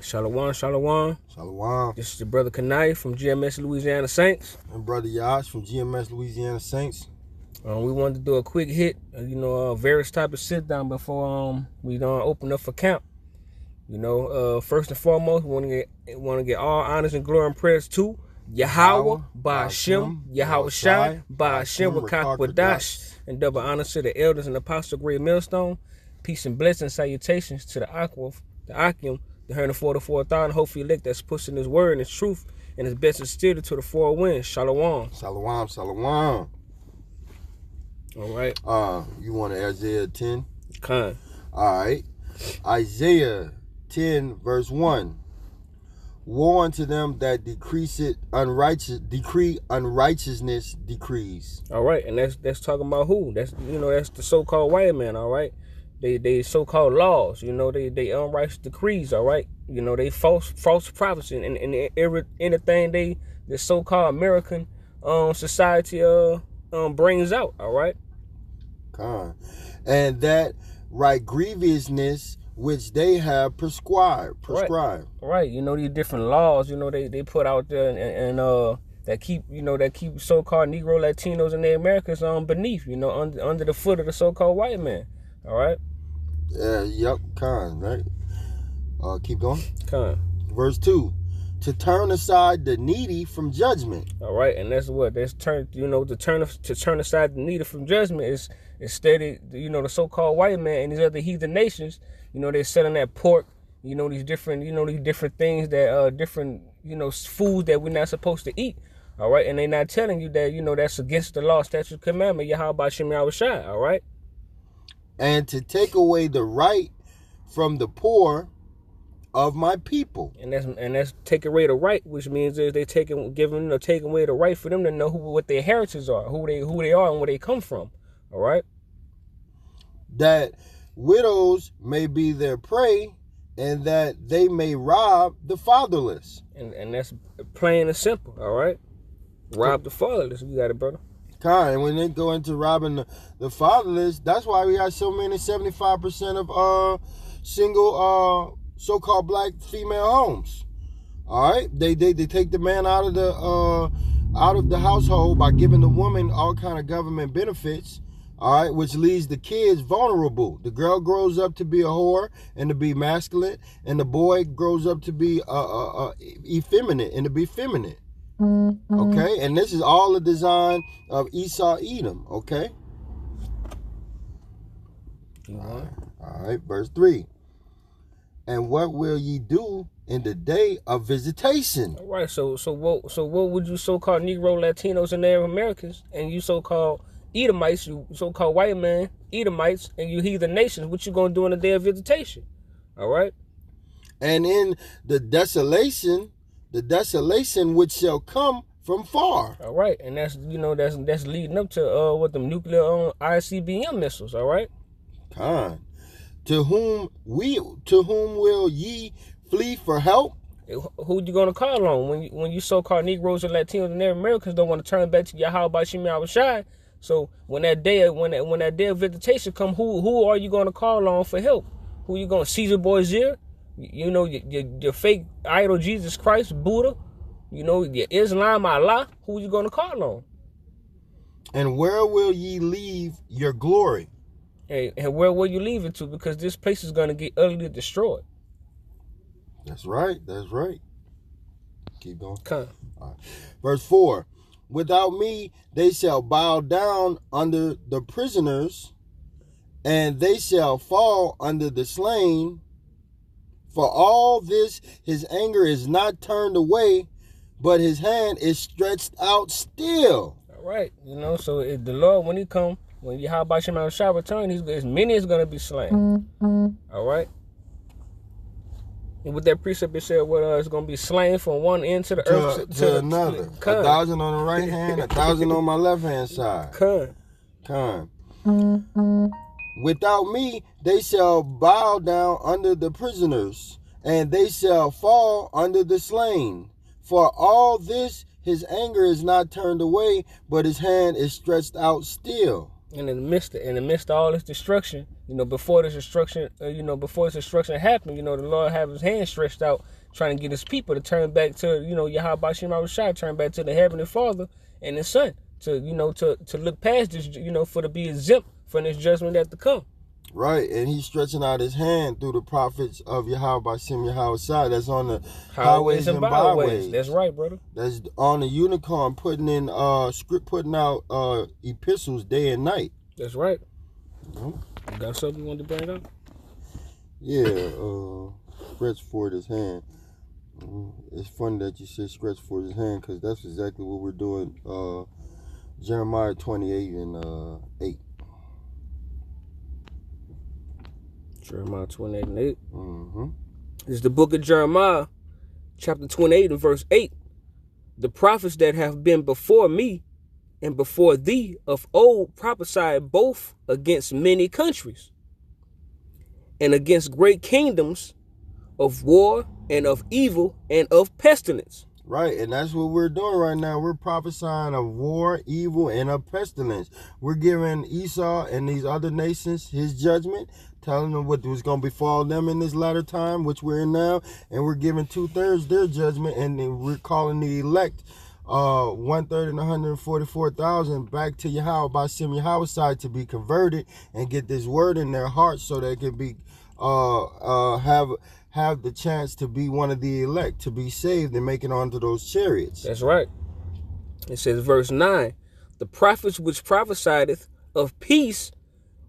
Shalom, shalom. Shalom. This is your brother Kanai from GMS Louisiana Saints. And brother Yash from GMS Louisiana Saints. We wanted to do a quick hit, various type of sit down before we don't open up for camp. First and foremost, we want to get all honors and glory and praise to Yahweh, Ba'ashem, Yahweh Shai, Ba'ashem, Rakak Wadash, and double honors to the elders and apostle Great Millstone. Peace and blessings, salutations to the Akim, the 144,000 hopefully elect that's pushing his word and his truth and his best instilled to the four winds. Shalom. Shalom, shalom. All right. You want Isaiah 10? Khan. All right. Isaiah 10 verse 1. Woe unto them that decree unrighteousness decrees. All right, and that's talking about who? That's the so-called white man. All right, they so-called laws. They unrighteous decrees. All right, they false prophecy and anything the so-called American society brings out. All right. And that right grievousness which they have prescribed. Right. These different laws, they put out there and that keep so-called Negro Latinos and the Americans beneath, under the foot of the so-called white man. All right. Yep. Right. Keep going. Verse 2. To turn aside the needy from judgment. All right, and that's turn aside the needy from judgment is steady. The so-called white man and these other heathen nations. They're selling that pork. These different things that different foods that we're not supposed to eat. All right, and they're not telling you that that's against the law, statute, commandment. Yahweh Shem Yahweh Shai. All right, and to take away the right from the poor of my people, and that's taking away the right, which means is they taking away the right for them to know what their heritages are, who they are, and where they come from. All right, that widows may be their prey, and that they may rob the fatherless. And that's plain and simple. All right, rob the fatherless. You got it, brother. And when they go into robbing the fatherless, that's why we got so many 75% of single so-called black female homes. All right, they take the man out of the household by giving the woman all kind of government benefits. All right, which leaves the kids vulnerable. The girl grows up to be a whore and to be masculine, and the boy grows up to be effeminate and to be feminine. Okay, and this is all the design of Esau Edom. Okay. All right, verse 3. And what will ye do in the day of visitation? All right, so what would you so-called Negro Latinos and Native Americans and you so-called Edomites, you so-called white man, Edomites, and you heathen nations, what you gonna do in the day of visitation? All right. And in the desolation which shall come from far. All right, and that's leading up to what them nuclear ICBM missiles. All right. To whom will ye flee for help? Who you gonna call on when you so-called Negroes and Latinos and Native Americans don't want to turn back to Yahweh Shem Yahweh Shai? So when that day of visitation come, who are you gonna call on for help? Who you gonna Caesar Borgia? Your fake idol Jesus Christ, Buddha? Your Islam, Allah? Who you gonna call on? And where will ye leave your glory? Hey, and where will you leave it to? Because this place is gonna get utterly destroyed. That's right. Keep going. Come. Right. Verse 4. Without me, they shall bow down under the prisoners, and they shall fall under the slain. For all this, his anger is not turned away, but his hand is stretched out still. All right. So if the Lord, when he come, when Yahweh Shem Yahweh Shai return, as many is going to be slain. All right. And with that precept, it said, it's going to be slain from one end to the earth to another. 1,000 on the right hand, 1,000 on my left hand side. Without me, they shall bow down under the prisoners, and they shall fall under the slain. For all this, his anger is not turned away, but his hand is stretched out still. And in the midst of all this destruction, before this destruction, happened, the Lord have His hand stretched out, trying to get His people to turn back to, Yahweh Shem Shai, turn back to the Heavenly Father and His Son, to look past this, for to be exempt from this judgment that to come. Right, and He's stretching out His hand through the prophets of Yahweh Shem Shai. That's on the highways and byways. That's right, brother. That's on the unicorn, putting out epistles day and night. That's right. You got something you want to bring up? Yeah, stretch forth His hand. It's funny that you said stretch forth His hand, because that's exactly what we're doing. Jeremiah 28 and 8. Jeremiah 28 and 8. Mm-hmm. This is the book of Jeremiah, chapter 28 and verse 8. The prophets that have been before me and before thee of old prophesied both against many countries and against great kingdoms, of war and of evil and of pestilence. Right, and that's what we're doing right now. We're prophesying of war, evil, and of pestilence. We're giving Esau and these other nations his judgment, telling them what was going to befall them in this latter time, which we're in now, and we're giving 2/3 their judgment, and then we're calling the elect 1/3 and 144,000 back to Yahweh by Shem Yahweh side to be converted and get this word in their hearts so they can be have the chance to be one of the elect, to be saved and make it onto those chariots. That's right. It says, verse 9, the prophets which prophesied of peace,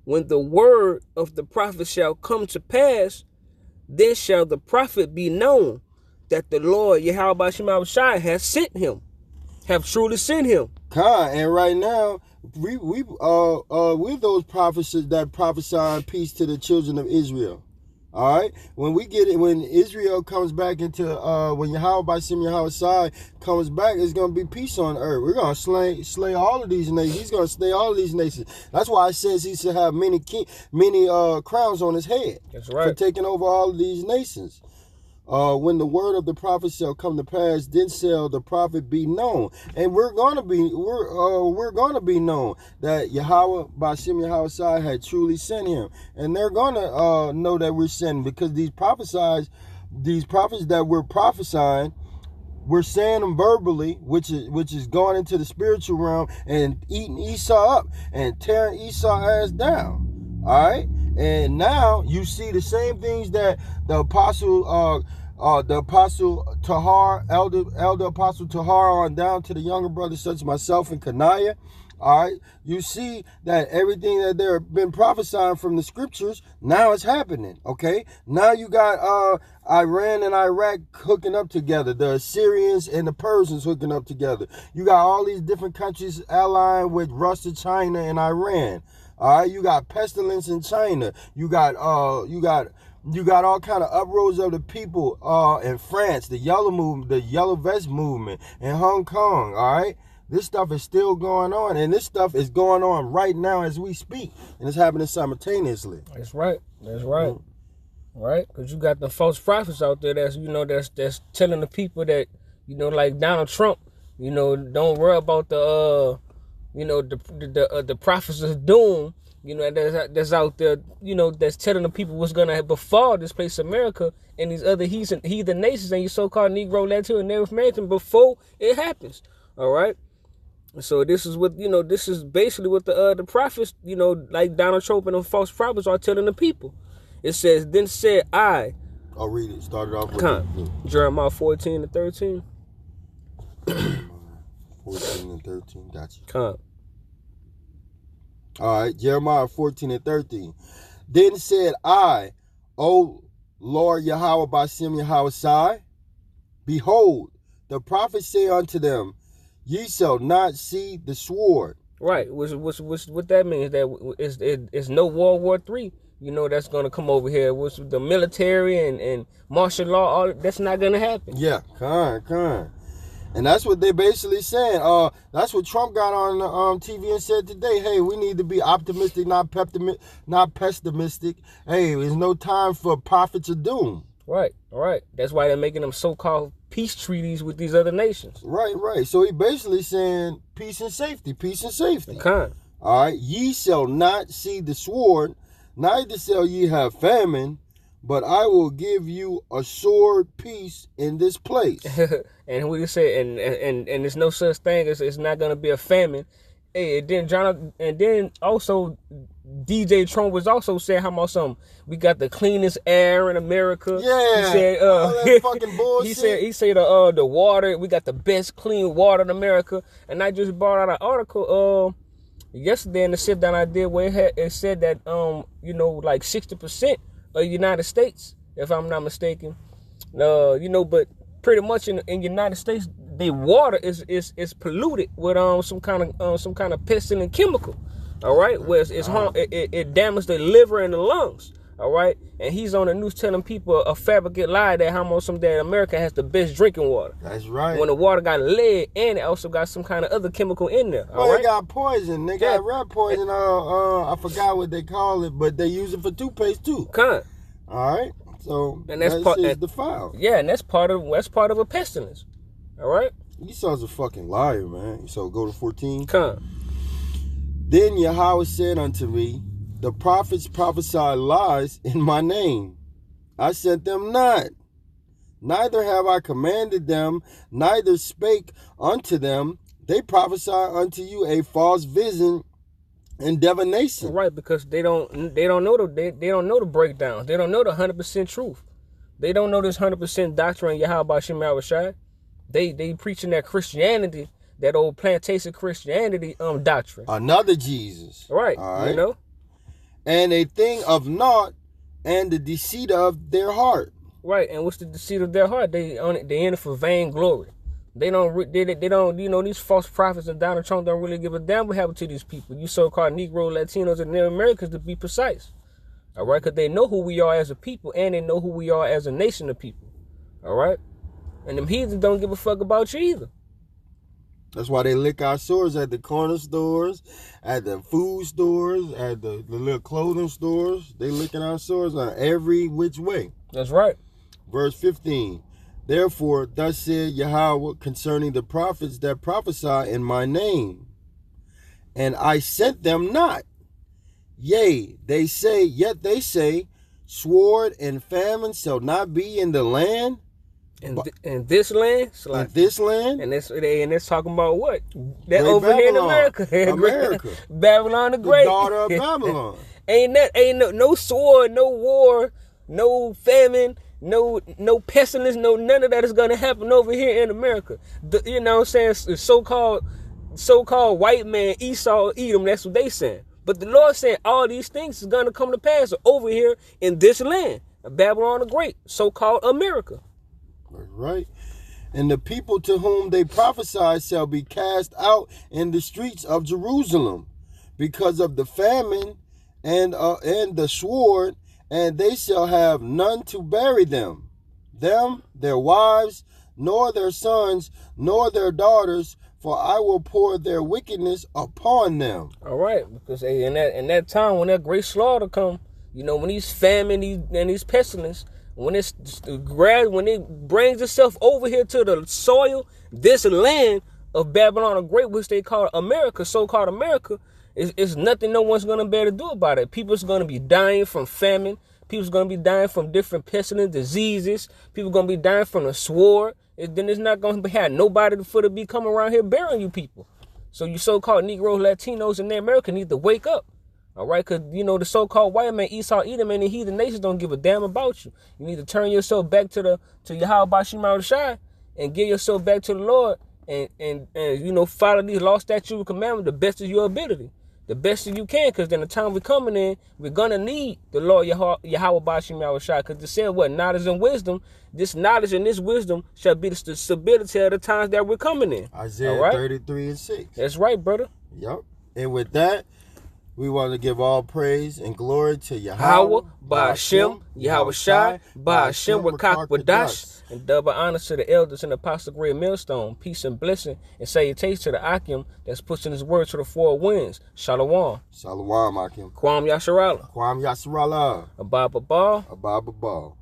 when the word of the prophet shall come to pass, then shall the prophet be known that the Lord Yahweh Shem Shai has sent him, have truly sent him. And right now, we're those prophets that prophesy peace to the children of Israel. All right, when Israel comes back into when Yahweh by Shem Yahweh Shai comes back, it's gonna be peace on earth. We're gonna slay all of these nations. He's gonna slay all of these nations. That's why it says he should have many crowns on his head. That's right. For taking over all of these nations. When the word of the prophet shall come to pass, then shall the prophet be known, and we're gonna be known that Yahweh by Shem Yahweh Shai had truly sent him, and they're gonna know that we're sending, because these prophets that we're prophesying, we're saying them verbally, which is going into the spiritual realm and eating Esau up and tearing Esau ass down. All right, and now you see the same things that the apostle Tahar, elder apostle Tahar, on down to the younger brothers such as myself and Kanaya. All right, you see that everything that they've been prophesying from the scriptures, now it's happening. Okay, now you got Iran and Iraq hooking up together, the Assyrians and the Persians hooking up together. You got all these different countries allying with Russia, China, and Iran. All right, you got pestilence in China. You got all kind of uproars of the people in France, the yellow movement, the yellow vest movement in Hong Kong. All right, this stuff is still going on, and this stuff is going on right now as we speak, and it's happening simultaneously. That's right. That's right. Right, because you got the false prophets out there that's that's telling the people that like Donald Trump, don't worry about the the prophets of doom, that's out there, that's telling the people what's gonna befall this place America and these other heathen nations and your so-called Negro, Latino, and Native American before it happens. All right. So this is what this is basically what the prophets, like Donald Trump and the false prophets are telling the people. It says, then said I. I'll read it. Started off with Jeremiah 14 and 13. 14 and 13. Gotcha. All right, Jeremiah 14 and 13. Then said I, O Lord Yahweh by Shem Yahweh Shai, behold, the prophets say unto them, ye shall not see the sword. Right, what that means, that it's no World War III, that's going to come over here. With the military and martial law, all that's not going to happen. Yeah, kind. And that's what they basically saying. That's what Trump got on TV and said today. Hey, we need to be optimistic, not pessimistic. Hey, there's no time for prophets of doom. Right. That's why they're making them so-called peace treaties with these other nations. Right. So he basically saying peace and safety. Kind. All right, ye shall not see the sword, neither shall ye have famine, but I will give you a sword peace in this place. And we say, and there's no such thing as it's not gonna be a famine. Hey, and then also DJ Trump was also saying how about something. We got the cleanest air in America. Yeah, he said, all that fucking bullshit. He said the water. We got the best clean water in America. And I just brought out an article yesterday in the sit down I did where it said that like 60% of the United States, if I'm not mistaken, but pretty much in the United States, the water is polluted with some kind of pestilent chemical. All right, where it damages the liver and the lungs. All right, and he's on the news telling people a fabricate lie that that America has the best drinking water. That's right. When the water got lead and it also got some kind of other chemical in there. Well, they got poison. They got rat poison. I forgot what they call it, but they use it for toothpaste too. All right. So and that's part is defiled. Yeah, and that's part of a pestilence. All right. Esau's a fucking liar, man. So go to 14. Then Yahweh said unto me, the prophets prophesy lies in my name. I sent them not. Neither have I commanded them, neither spake unto them. They prophesy unto you a false vision and divination. Right, because they don't know the breakdowns. They don't know the 100% truth. They don't know this 100% doctrine Yahweh Bashim Yahushai. They preaching that Christianity, that old plantation Christianity doctrine. Another Jesus. Right. You know? And a thing of naught, and the deceit of their heart. Right, and what's the deceit of their heart? They in it for vain glory. They don't, these false prophets and Donald Trump don't really give a damn what happened to these people. You so-called Negro, Latinos, and Native Americans, to be precise. All right, because they know who we are as a people, and they know who we are as a nation of people. All right, and them heathens don't give a fuck about you either. That's why they lick our sores at the corner stores, at the food stores, at the little clothing stores. They licking our sores on every which way. That's right. Verse 15. Therefore, thus said Yahweh concerning the prophets that prophesy in my name. And I sent them not. Yea, they say, sword and famine shall not be in the land. In this land? In this land? And it's talking about what? That over Babylon, here in America. Babylon the Great. The daughter of Babylon. ain't no sword, no war, no famine, no pestilence, none of that is gonna happen over here in America. You know what I'm saying? So-called white man, Esau, Edom, that's what they saying. But the Lord saying all these things is gonna come to pass over here in this land. Babylon the Great, so-called America. Right. And the people to whom they prophesy shall be cast out in the streets of Jerusalem because of the famine and the sword, and they shall have none to bury them, their wives, nor their sons, nor their daughters, for I will pour their wickedness upon them. All right, because in that time when that great slaughter come, when these famine and these pestilence, when it brings itself over here to the soil, this land of Babylon the Great, which they call America, so-called America, is nothing no one's going to be able to do about it. People's going to be dying from famine. People's going to be dying from different pestilent diseases. People going to be dying from the sword. Then it's not going to have nobody for to be coming around here burying you people. So you so-called Negroes, Latinos, and America need to wake up. All right, because, the so-called white man, Esau, Edom, and the heathen nations don't give a damn about you. You need to turn yourself back to Yahweh Bashim Yahushai and give yourself back to the Lord and follow these law, statutes, and commandments the best of your ability, the best that you can, because then the time we're coming in, we're going to need the Lord Yahweh Bashim Yahushai, because it said what? Knowledge and wisdom. This knowledge and this wisdom shall be the stability of the times that we're coming in. Isaiah 33:6. That's right, brother. Yep. And with that, we want to give all praise and glory to Yahweh, Ba'ashem, Yahushai, Ba'ashem, Rakak, Wadash, and double honor to the elders and apostle great millstone. Peace and blessing and salutation to the Akim that's pushing his word to the four winds. Shalom. Shalom, Akim. Kwam Yasharala. Kwam Yasharala. Abba Babal. Abba Babal.